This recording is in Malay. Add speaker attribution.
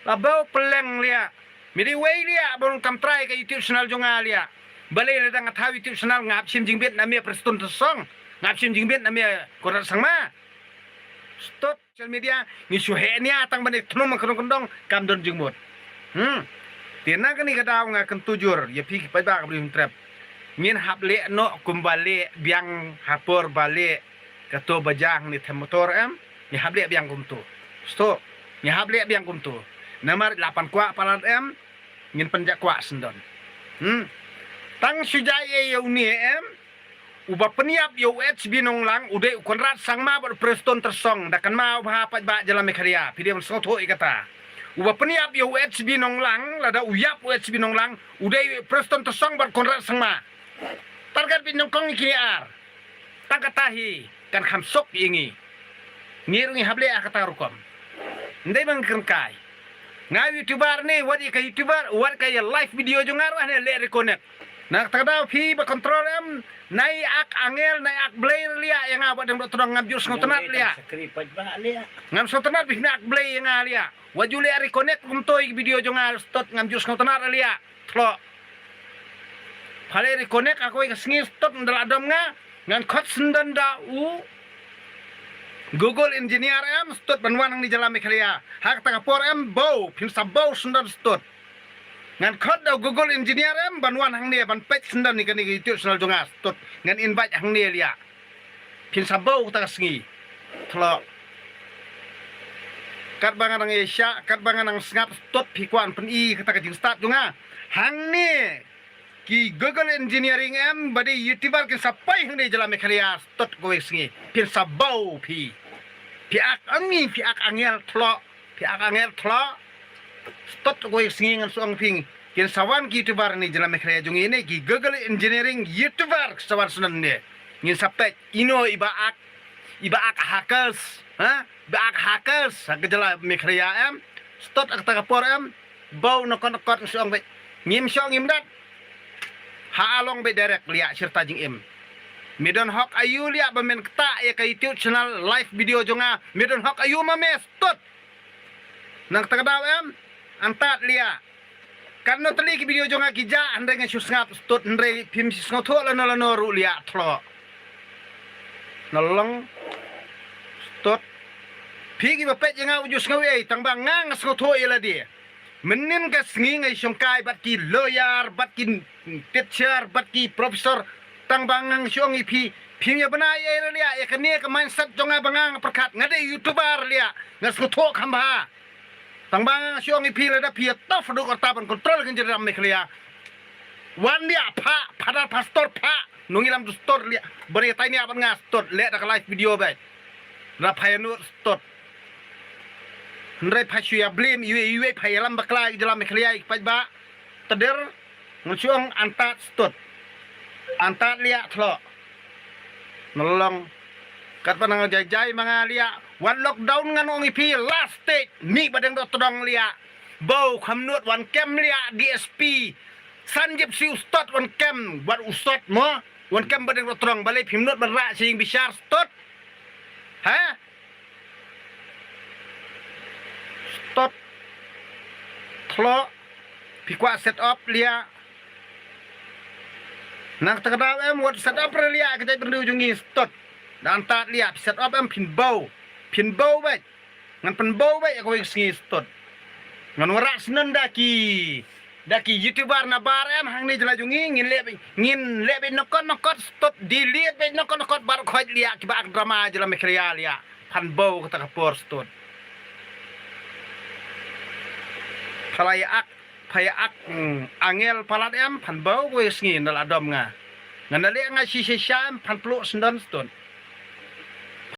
Speaker 1: Labau peleng lia. Midi way lia bon kam try ke YouTube channel jonga lia. Balai ledang athaw YouTube channel ngap sim jingbet namia prestun song. Ngap sim jingbet namia korat sangma. Stop social media ni suhe nia tang bani thnum kondong kam don jingmut. Tina kani kadaw nga kan tujur ya pi pa ba kabri trap. Min hap le no kumbale biang hapor bale kato bajang ni motor ni hap le biang kumtu. Stop. Ni hap le biang kumtu. Nomor 8 kwa palat ngin penjak kwa sendon. Tang sujai ye uni uba peniap yo HB nong lang ude konrat sangma ber preston tersong dakan mau ba pa ba jalan mekharia pidem sotho ikata. Uba peniap yo HB nong lang lada uyap HB nong lang ude preston tersong ber konrat sangma. Target bin nongkong ikini ar. Tangkatahi kan khamsok ingi. Ngirungi hable akata rukom. Ndai bang kerkai. Nga YouTuber ni wadi ka YouTuber wat ka live video jongar ne le reconnect. Nak tagadaw pi ba control nai ak angel nai ak blair lia yang abad dang todong ngam jus ngotenat lia.
Speaker 2: Skripat ba lia.
Speaker 1: Ngam sotenat bi ak blair yang lia. Waju le reconnect kumtoy video jongar stot ngam jus ngotenat lia. Tlo. Phale reconnect aku ka singi stot ndal adom nga ngan khot sendan da Google Engineer stot banwan ang ni jalan mekhalia. Hak taka por bow pin sabaw sendan stot. Ngan khot daw Google Engineer banwan hang ni ban page sendan ni kani YouTube channel jongas stot ngan invite hang ni lia. Pin sabaw taka singi. Tlo. Kat bangan ang Asia, kat bangan ang sngap stot pikwan pen I kata ka jing start jonga. Hang ni ki Google Engineering badi YouTuber ke sapai hang ni jalan mekhalia stot go singi. Pin sabaw pi. Piak angin, piak angel tlo, piak angel tlo. Stot ko singi ngan suang ping. Kin sawan ki YouTuber ni jalan mekhraya jung ini ki Google Engineering YouTuber sawan sunan ni. Ngin sapet ino ibaak hackers, ha? Baak hackers sa jalan mekhraya Stot ak tagapor bau nokon suang be. Ngim syong imdat. Ha along be direct liya serta jing Medon hok ayu liya bamen kta ya ka YouTube channel live video jonga medon hok ayu mames tot nang tagadaw antat liya karno tali ki video jonga ki ja andre nga susngap tot andre pim sisngotho lano ru liya tlo nolong tot pigi bapet jonga ujus ngawe tangbang ngang sngotho ila di menin ka sngi ngai songkai bat ki lawyer bat ki teacher bat ki professor tang bangang syong ipi pimya bana ye lia ya kene ka mindset jonga bangang perkat ngade YouTuber lia ngas kutok hamba tang bangang syong ipi lada pi tof do kortaban kontrol kan jeram meklia wan dia pa pada pastor pa nungilam du store lia bari tai ni aban ngas tot le da live video bai ra phayanu tot ndrai phashu ya blame iwe phayalam bakla jeram meklia pai ba teder ngusyong antat tot antat liya tlo nolong kat panang jajai mga liya one lockdown nga nong ipi last stage ni badang do todong liya bau khamnut one cam liya DSP sanjip si ustot one cam buat ustot mo one cam badang do todong balai pimnut berak sing bisyar stot ha stot tlo pikwa set up liya Nak tagadaw wat set up lia kita perlu jungi stot dan tat lia set up pin bow bai ngan pen bow bai aku singi stot ngan warak senen daki YouTuber na bar hang ni jela jungi ngin lebe nokot stot delete bai nokot bar khoj lia ki ba drama jela mekria lia pan bow kata kapor stot Payak angel palat pan bau gue singi ndal adom nga. Ngandali nga si syam pan pluk sendan stun.